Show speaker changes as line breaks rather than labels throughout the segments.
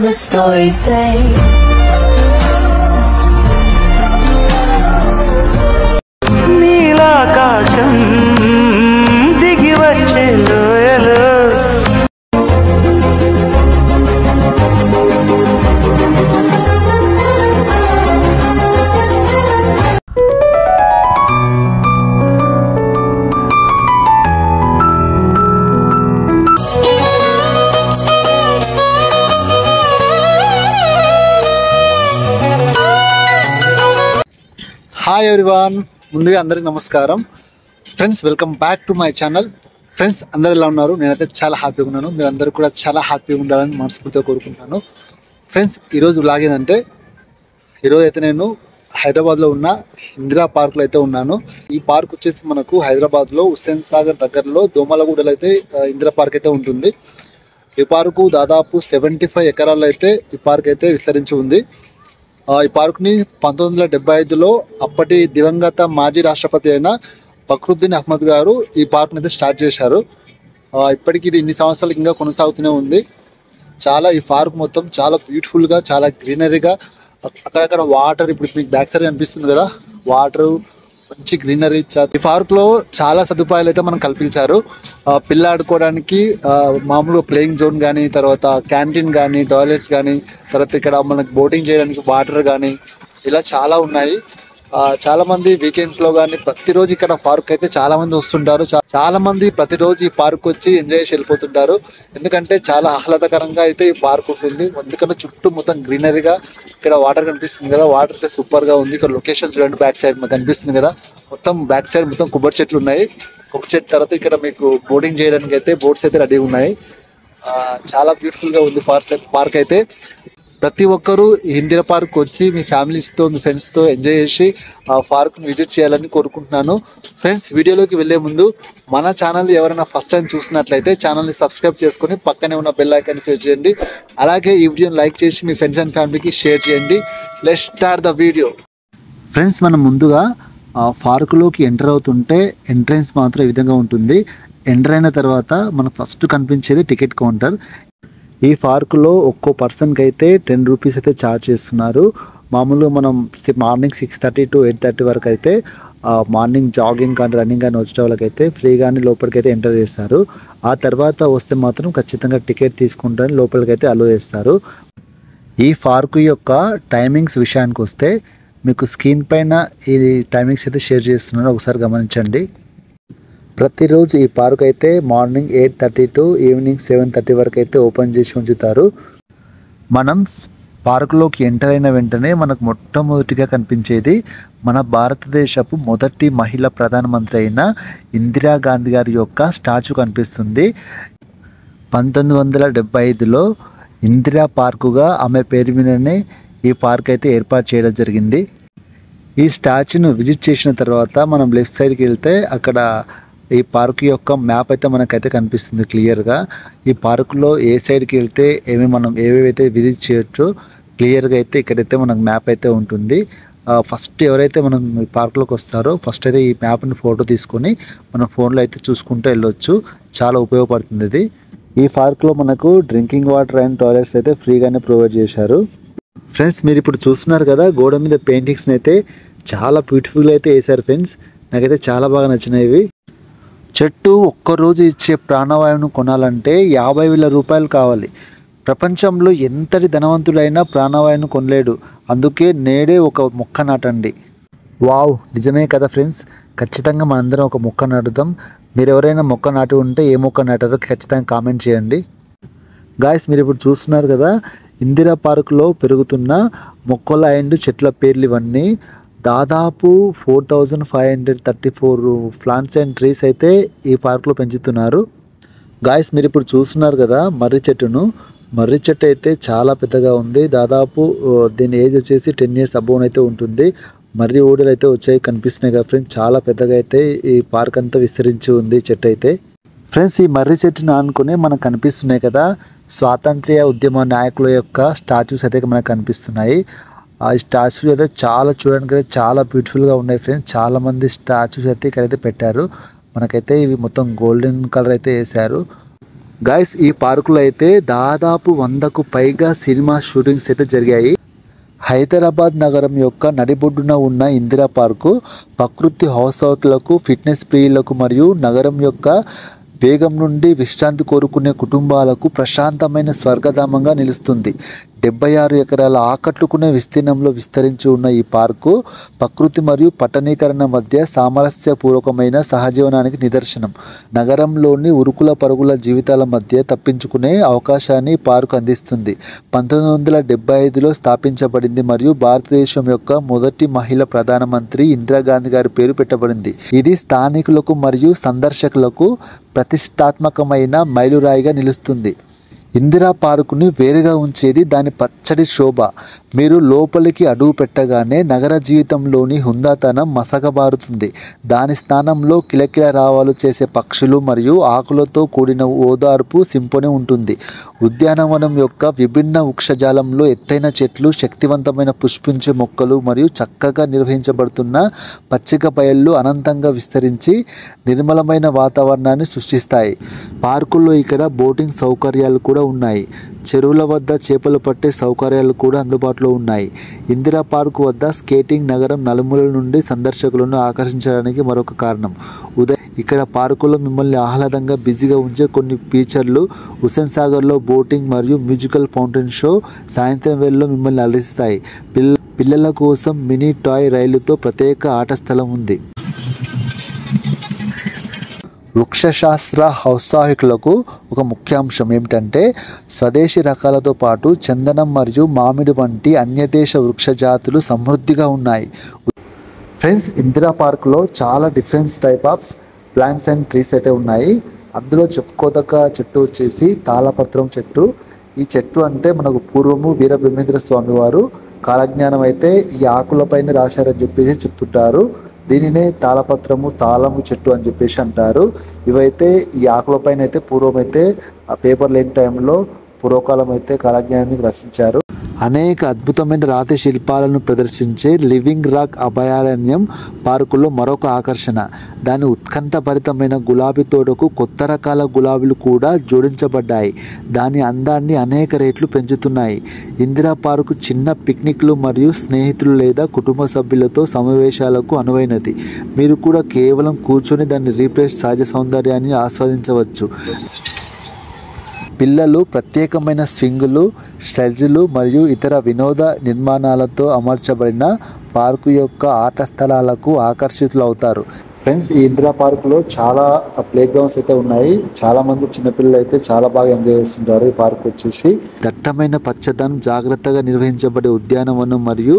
the story, babe.
నీలాకాశం దిగి వచ్చే లోయలో
హాయ్ ఎవ్రీవన్, ముందుగా అందరికి నమస్కారం friends. Welcome back to my channel. Friends, అందరు ఎలా ఉన్నారు? నేనైతే చాలా హ్యాపీగా ఉన్నాను. మీరు అందరూ కూడా చాలా హ్యాపీగా ఉండాలని మనస్ఫూర్తిగా కోరుకుంటున్నాను. ఫ్రెండ్స్, ఈరోజు వ్లాగ్ ఏంటంటే, ఈరోజు అయితే నేను హైదరాబాద్లో ఉన్న ఇందిరా పార్క్లో అయితే ఉన్నాను. ఈ పార్క్ వచ్చేసి మనకు హైదరాబాద్లో హుస్సేన్ సాగర్ దగ్గరలో దోమలగూడలో అయితే ఇందిరా పార్క్ అయితే ఉంటుంది. ఈ పార్కు దాదాపు 75 ఎకరాల్లో అయితే ఈ పార్క్ అయితే విస్తరించి ఉంది. ఈ పార్క్ని 1975లో అప్పటి దివంగత మాజీ రాష్ట్రపతి అయిన ఫక్రుద్దీన్ అహ్మద్ గారు ఈ పార్క్ని అయితే స్టార్ట్ చేశారు. ఇప్పటికీ ఇది ఇన్ని సంవత్సరాలు ఇంకా కొనసాగుతూనే ఉంది. ఈ పార్క్ మొత్తం చాలా బ్యూటిఫుల్గా, చాలా గ్రీనరీగా, అక్కడక్కడ వాటర్, ఇప్పుడు మీకు బ్యాక్ సైడ్ కనిపిస్తుంది కదా వాటరు, మంచి గ్రీనరీ. ఈ పార్క్లో చాలా సదుపాయాలు అయితే మనం కల్పించారు. పిల్ల ఆడుకోవడానికి మామూలుగా ప్లేయింగ్ జోన్ కానీ, తర్వాత క్యాంటీన్ కానీ, టాయిలెట్స్ కానీ, తర్వాత ఇక్కడ మనకు బోటింగ్ చేయడానికి వాటర్ కానీ, ఇలా చాలా ఉన్నాయి. చాలా మంది వీకెండ్స్లో కానీ ప్రతిరోజు ఇక్కడ పార్క్ అయితే చాలా మంది వస్తుంటారు. చాలా మంది ప్రతిరోజు ఈ పార్క్ వచ్చి ఎంజాయ్ చేసి వెళ్ళిపోతుంటారు. ఎందుకంటే చాలా ఆహ్లాదకరంగా అయితే ఈ పార్క్ ఉంటుంది. ఎందుకంటే చుట్టూ మొత్తం గ్రీనరీగా, ఇక్కడ వాటర్ కనిపిస్తుంది కదా, వాటర్ అయితే సూపర్గా ఉంది. ఇక్కడ లొకేషన్ చూడండి, బ్యాక్ సైడ్ మాకు కనిపిస్తుంది కదా, మొత్తం బ్యాక్ సైడ్ మొత్తం కొబ్బరి చెట్లు ఉన్నాయి. కొబ్బరి చెట్టు తర్వాత ఇక్కడ మీకు బోటింగ్ చేయడానికి అయితే బోట్స్ అయితే రెడీ ఉన్నాయి. చాలా బ్యూటిఫుల్గా ఉంది పార్క్ అయితే. ప్రతి ఒక్కరూ ఇందిరా పార్క్ వచ్చి మీ ఫ్యామిలీస్తో, మీ ఫ్రెండ్స్తో ఎంజాయ్ చేసి ఆ పార్క్ని విజిట్ చేయాలని కోరుకుంటున్నాను. ఫ్రెండ్స్, వీడియోలోకి వెళ్ళే ముందు మన ఛానల్ ఎవరైనా ఫస్ట్ టైం చూసినట్లయితే ఛానల్ని సబ్స్క్రైబ్ చేసుకొని పక్కనే ఉన్న బెల్ ఐకాన్ని ప్రెస్ చేయండి. అలాగే ఈ వీడియోని లైక్ చేసి మీ ఫ్రెండ్స్ అండ్ ఫ్యామిలీకి షేర్ చేయండి. Let's start the video. Friends, మనం ముందుగా పార్కులోకి ఎంటర్ అవుతుంటే ఎంట్రన్స్ మాత్రం ఈ విధంగా ఉంటుంది. ఎంటర్ అయిన తర్వాత మనకు ఫస్ట్ కనిపించేది టికెట్ కౌంటర్. ఈ పార్కులో ఒక్కో పర్సన్కి అయితే 10 రూపీస్ అయితే ఛార్జ్ చేస్తున్నారు. మామూలుగా మనం మార్నింగ్ 6:30 to 8:30 వరకు అయితే మార్నింగ్ జాగింగ్ కానీ, రన్నింగ్ కానీ వచ్చే వాళ్ళకైతే ఫ్రీగానే లోపలికి అయితే ఎంటర్ చేస్తారు. ఆ తర్వాత వస్తే మాత్రం ఖచ్చితంగా టికెట్ తీసుకుంటారని లోపలికి అయితే అలో చేస్తారు. ఈ పార్కు యొక్క టైమింగ్స్ విషయానికి వస్తే మీకు స్క్రీన్ పైన ఈ టైమింగ్స్ అయితే షేర్ చేస్తున్నాను, ఒకసారి గమనించండి. ప్రతిరోజు ఈ పార్క్ అయితే మార్నింగ్ 8:30 to ఈవినింగ్ 7:30 వరకు అయితే ఓపెన్ చేసి ఉంచుతారు. మనం పార్కులోకి ఎంటర్ అయిన వెంటనే మనకు మొట్టమొదటిగా కనిపించేది మన భారతదేశపు మొదటి మహిళా ప్రధానమంత్రి అయిన ఇందిరాగాంధీ గారి యొక్క స్టాచ్యూ కనిపిస్తుంది. 1975లో ఇందిరా పార్కుగా ఆమె పేరు మీదనే ఈ పార్క్ అయితే ఏర్పాటు చేయడం జరిగింది. ఈ స్టాచ్యూను విజిట్ చేసిన తర్వాత మనం లెఫ్ట్ సైడ్కి వెళ్తే అక్కడ ఈ పార్క్ యొక్క మ్యాప్ అయితే మనకైతే కనిపిస్తుంది క్లియర్గా. ఈ పార్కులో ఏ సైడ్కి వెళ్తే మనం ఏవేవైతే విజిట్ చేయొచ్చో క్లియర్గా అయితే ఇక్కడైతే మనకు మ్యాప్ అయితే ఉంటుంది. ఫస్ట్ ఎవరైతే మనం ఈ పార్క్లోకి వస్తారో ఫస్ట్ అయితే ఈ మ్యాప్ని ఫోటో తీసుకొని మన ఫోన్లో అయితే చూసుకుంటూ వెళ్ళొచ్చు. చాలా ఉపయోగపడుతుంది ఇది. ఈ పార్క్లో మనకు డ్రింకింగ్ వాటర్ అండ్ టాయిలెట్స్ అయితే ఫ్రీగానే ప్రొవైడ్ చేశారు. ఫ్రెండ్స్, మీరు ఇప్పుడు చూస్తున్నారు కదా, గోడ మీద పెయింటింగ్స్ని అయితే చాలా బ్యూటిఫుల్గా అయితే వేశారు. ఫ్రెండ్స్, నాకైతే చాలా బాగా నచ్చినాయి. చెట్టు ఒక్కరోజు ఇచ్చే ప్రాణవాయువును కొనాలంటే 50,000 రూపాయలు కావాలి. ప్రపంచంలో ఎంతటి ధనవంతుడైనా ప్రాణవాయువును కొనలేడు. అందుకే నేడే ఒక మొక్క నాటండి. వావ్, నిజమే కదా ఫ్రెండ్స్. ఖచ్చితంగా మనందరం ఒక మొక్క నాటుదాం. మీరు ఎవరైనా మొక్క నాటి ఉంటే ఏ మొక్క నాటారో ఖచ్చితంగా కామెంట్ చేయండి. గాయస్, మీరు ఇప్పుడు చూస్తున్నారు కదా, ఇందిరా పార్కులో పెరుగుతున్న మొక్కల అండ్ చెట్ల పేర్లు ఇవన్నీ. దాదాపు 4,534 ప్లాంట్స్ అండ్ ట్రీస్ అయితే ఈ పార్క్లో పెంచుతున్నారు. గాయస్, మీరు ఇప్పుడు చూస్తున్నారు కదా మర్రి చెట్టును. మర్రి చెట్టు అయితే చాలా పెద్దగా ఉంది. దాదాపు దీని ఏజ్ వచ్చేసి 10 years అబోవ్ అయితే ఉంటుంది. మర్రి ఊడలు అయితే వచ్చాయి, కనిపిస్తున్నాయి కదా ఫ్రెండ్స్. చాలా పెద్దగా అయితే ఈ పార్క్ అంతా విస్తరించి ఉంది చెట్టు అయితే. ఫ్రెండ్స్, ఈ మర్రి చెట్టును ఆనుకునే మనకు కనిపిస్తున్నాయి కదా స్వాతంత్ర్య ఉద్యమ నాయకుల యొక్క స్టాచ్యూస్ అయితే మనకు కనిపిస్తున్నాయి. ఆ స్టాచ్యూస్ అయితే చాలా చూడడానికి అయితే చాలా బ్యూటిఫుల్గా ఉన్నాయి ఫ్రెండ్స్. చాలామంది స్టాచ్యూస్ అయితే ఇక్కడైతే పెట్టారు. మనకైతే ఇవి మొత్తం గోల్డెన్ కలర్ అయితే వేశారు. గైస్ ఈ పార్కులో అయితే దాదాపు 100కు పైగా సినిమా షూటింగ్స్ అయితే జరిగాయి. హైదరాబాద్ నగరం యొక్క నడిబొడ్డున ఉన్న ఇందిరా పార్కు ప్రకృతి హౌస్లకు, ఫిట్నెస్ ప్రియులకు మరియు నగరం యొక్క వేగం నుండి విశ్రాంతి కోరుకునే కుటుంబాలకు ప్రశాంతమైన స్వర్గధామంగా నిలుస్తుంది. 76 ఎకరాల ఆకట్టుకునే విస్తీర్ణంలో విస్తరించి ఉన్న ఈ పార్కు ప్రకృతి మరియు పట్టణీకరణ మధ్య సామరస్యపూర్వకమైన సహజీవనానికి నిదర్శనం. నగరంలోని ఉరుకుల పరుగుల జీవితాల మధ్య తప్పించుకునే అవకాశాన్ని ఈ పార్కు అందిస్తుంది. 1975లో స్థాపించబడింది మరియు భారతదేశం యొక్క మొదటి మహిళా ప్రధానమంత్రి ఇందిరాగాంధీ గారి పేరు పెట్టబడింది. ఇది స్థానికులకు మరియు సందర్శకులకు ప్రతిష్టాత్మకమైన మైలురాయిగా నిలుస్తుంది. ఇందిరా పార్కుని వేరుగా ఉంచేది దాని పచ్చడి శోభ. మీరు లోపలికి అడుగు పెట్టగానే నగర జీవితంలోని హుందాతనం మసకబారుతుంది. దాని స్థానంలో కిలకిల రావాలు చేసే పక్షులు మరియు ఆకులతో కూడిన ఓదార్పు సింఫనీ ఉంటుంది. ఉద్యానవనం యొక్క విభిన్న వృక్షజాలంలో ఎత్తైన చెట్లు, శక్తివంతమైన పుష్పించే మొక్కలు మరియు చక్కగా నిర్వహించబడుతున్న పచ్చిక బయళ్ళు అనంతంగా విస్తరించి నిర్మలమైన వాతావరణాన్ని సృష్టిస్తాయి. పార్కుల్లో ఇక్కడ బోటింగ్ సౌకర్యాలు కూడా ఉన్నాయి. చెరువుల వద్ద చేపలు పట్టే సౌకర్యాలు కూడా అందుబాటులో ఉన్నాయి. ఇందిరా పార్కు వద్ద స్కేటింగ్ నగరం నలుమూలల నుండి సందర్శకులను ఆకర్షించడానికి మరొక కారణం. ఇక్కడ పార్కులో మిమ్మల్ని ఆహ్లాదంగా బిజీగా ఉంచే కొన్ని ఫీచర్లు, హుస్సేన్ సాగర్లో బోటింగ్ మరియు మ్యూజికల్ ఫౌంటైన్ షో సాయంత్రం వేళలో మిమ్మల్ని అలరిస్తాయి. పిల్లల కోసం మినీ టాయ్ రైలుతో ప్రత్యేక ఆట స్థలం ఉంది. వృక్షశాస్త్ర ఔత్సాహికులకు ఒక ముఖ్యాంశం ఏమిటంటే స్వదేశీ రకాలతో పాటు చందనం మరియు మామిడి వంటి అన్యదేశ వృక్ష జాతులు సమృద్ధిగా ఉన్నాయి. ఫ్రెండ్స్, ఇందిరా పార్క్లో చాలా different type of plants and trees అయితే ఉన్నాయి. అందులో చెప్పుకోదగ్గ చెట్టు వచ్చేసి తాళపత్రం చెట్టు. ఈ చెట్టు అంటే మనకు పూర్వము వీరబ్రహ్మేంద్ర స్వామి వారు కాలజ్ఞానం అయితే ఈ ఆకులపైన రాశారని చెప్పేసి చెప్తుంటారు. దీనినే తాళపత్రము, తాళము చెట్టు అని చెప్పేసి అంటారు. ఇవైతే ఈ ఆకులపైన అయితే పూర్వమైతే ఆ పేపర్ లేని టైంలో పూర్వకాలం అయితే కాలజ్ఞానాన్ని రచించారు. అనేక అద్భుతమైన రాతి శిల్పాలను ప్రదర్శించే లివింగ్ రాక్ అభయారణ్యం పార్కులో మరొక ఆకర్షణ. దాని ఉత్కంఠభరితమైన గులాబీ తోటకు కొత్త రకాల గులాబీలు కూడా జోడించబడ్డాయి. దాని అందాన్ని అనేక రెట్లు పెంచుతున్నాయి. ఇందిరా పార్కు చిన్న పిక్నిక్లు మరియు స్నేహితులు లేదా కుటుంబ సభ్యులతో సమావేశాలకు అనువైనది. మీరు కూడా కేవలం కూర్చొని దాన్ని రీఫ్రెష్ సహజ సౌందర్యాన్ని ఆస్వాదించవచ్చు. పిల్లలు ప్రత్యేకమైన స్వింగులు, స్లెడ్జ్లు మరియు ఇతర వినోద నిర్మాణాలతో అమర్చబడిన పార్కు యొక్క ఆట స్థలాలకు ఆకర్షితులవుతారు. ఫ్రెండ్స్, ఈ ఇందిరా పార్కులో చాలా ప్లే గ్రౌండ్స్ అయితే ఉన్నాయి. చాలా మంది చిన్నపిల్లలు అయితే చాలా బాగా ఎంజాయ్ చేస్తుంటారు. ఈ పార్క్ వచ్చేసి దట్టమైన పచ్చదనం, జాగ్రత్తగా నిర్వహించబడే ఉద్యానవనం మరియు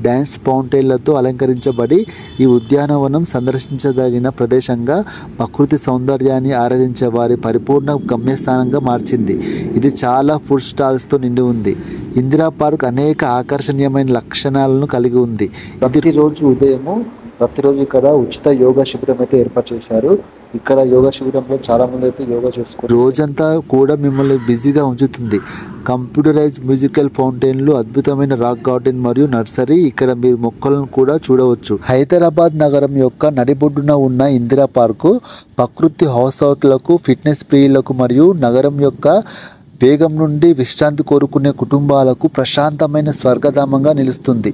డ్యాన్స్ ఫౌంటైన్లతో అలంకరించబడి ఈ ఉద్యానవనం సందర్శించదగిన ప్రదేశంగా ప్రకృతి సౌందర్యాన్ని ఆరాధించే వారి పరిపూర్ణ గమ్యస్థానంగా మార్చింది. ఇది చాలా ఫుడ్ స్టాల్స్తో నిండి ఉంది. ఇందిరా పార్క్ అనేక ఆకర్షణీయమైన లక్షణాలను కలిగి ఉంది. ప్రతిరోజు ఇక్కడ ఉచిత యోగా శిబిరం అయితే ఏర్పాటు చేశారు. ఇక్కడ యోగా శిబిరంలో చాలా మంది అయితే యోగా చేసుకుంటారు. రోజంతా కూడా మిమ్మల్ని బిజీగా ఉంచుతుంది. కంప్యూటరైజ్ మ్యూజికల్ ఫౌంటైన్లు, అద్భుతమైన రాక్ గార్డెన్ మరియు నర్సరీ. ఇక్కడ మీరు మొక్కలను కూడా చూడవచ్చు. హైదరాబాద్ నగరం యొక్క నడిబొడ్డున ఉన్న ఇందిరా పార్కు ప్రకృతి హౌస్లకు, ఫిట్నెస్ ప్రియులకు మరియు నగరం యొక్క వేగం నుండి విశ్రాంతి కోరుకునే కుటుంబాలకు ప్రశాంతమైన స్వర్గధామంగా నిలుస్తుంది.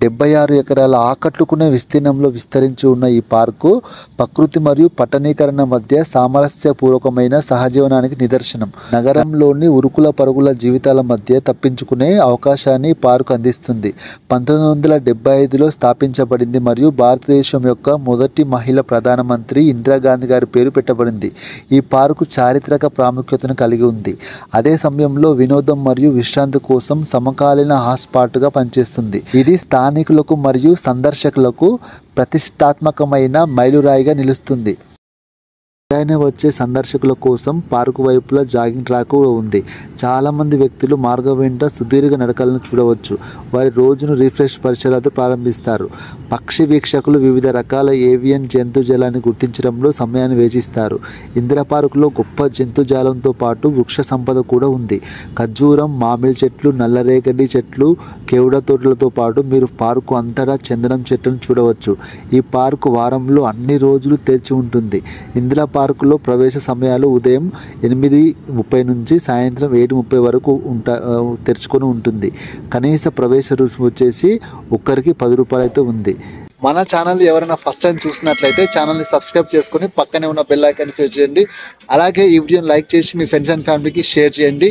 76 ఎకరాల ఆకట్టుకునే విస్తీర్ణంలో విస్తరించి ఉన్న ఈ పార్కు ప్రకృతి మరియు పట్టణీకరణ మధ్య సామరస్యపూర్వకమైన సహజీవనానికి నిదర్శనం. నగరంలోని ఉరుకుల పరుగుల జీవితాల మధ్య తప్పించుకునే అవకాశాన్ని ఈ పార్కు అందిస్తుంది. 1975లో స్థాపించబడింది మరియు భారతదేశం యొక్క మొదటి మహిళా ప్రధానమంత్రి ఇందిరాగాంధీ గారి పేరు పెట్టబడింది. ఈ పార్కు చారిత్రక ప్రాముఖ్యతను కలిగి ఉంది. అదే సమయంలో వినోదం మరియు విశ్రాంతి కోసం సమకాలీన హాట్స్పాట్గా పనిచేస్తుంది. ఇది స్థానికులకు మరియు సందర్శకులకు ప్రతిష్టాత్మకమైన మైలురాయిగా నిలుస్తుంది. ఉదయాన్నే వచ్చే సందర్శకుల కోసం పార్కు వైపులా జాగింగ్ ట్రాక్ ఉంది. చాలామంది వ్యక్తులు మార్గం వెంట సుదీర్ఘ నడకలను చూడవచ్చు. వారి రోజును రిఫ్రెష్ పరిసరాలతో ప్రారంభిస్తారు. పక్షి వీక్షకులు వివిధ రకాల ఏవియన్ జంతుజాలాన్ని గుర్తించడంలో సమయాన్ని వేచిస్తారు. ఇందిరా పార్కులో గొప్ప జంతుజాలంతో పాటు వృక్ష సంపద కూడా ఉంది. ఖర్జూరం, మామిడి చెట్లు, నల్లరేగడి చెట్లు, కేవడ తోటలతో పాటు మీరు పార్కు అంతటా చందనం చెట్లను చూడవచ్చు. ఈ పార్కు వారంలో అన్ని రోజులు తెరిచి ఉంటుంది. ఇందిరా పార్కులో ప్రవేశ సమయాలు ఉదయం 8:30 నుంచి సాయంత్రం 7:30 వరకు తెరుచుకొని ఉంటుంది. కనీస ప్రవేశ రుసుము వచ్చేసి ఒక్కరికి 10 రూపాయలు అయితే ఉంది. మన ఛానల్ ఎవరైనా ఫస్ట్ టైం చూసినట్లయితే ఛానల్ని సబ్స్క్రైబ్ చేసుకొని పక్కనే ఉన్న బెల్ ఐకాన్ని ప్రెస్ చేయండి. అలాగే ఈ వీడియోని లైక్ చేసి మీ ఫ్రెండ్స్ అండ్ ఫ్యామిలీకి షేర్ చేయండి.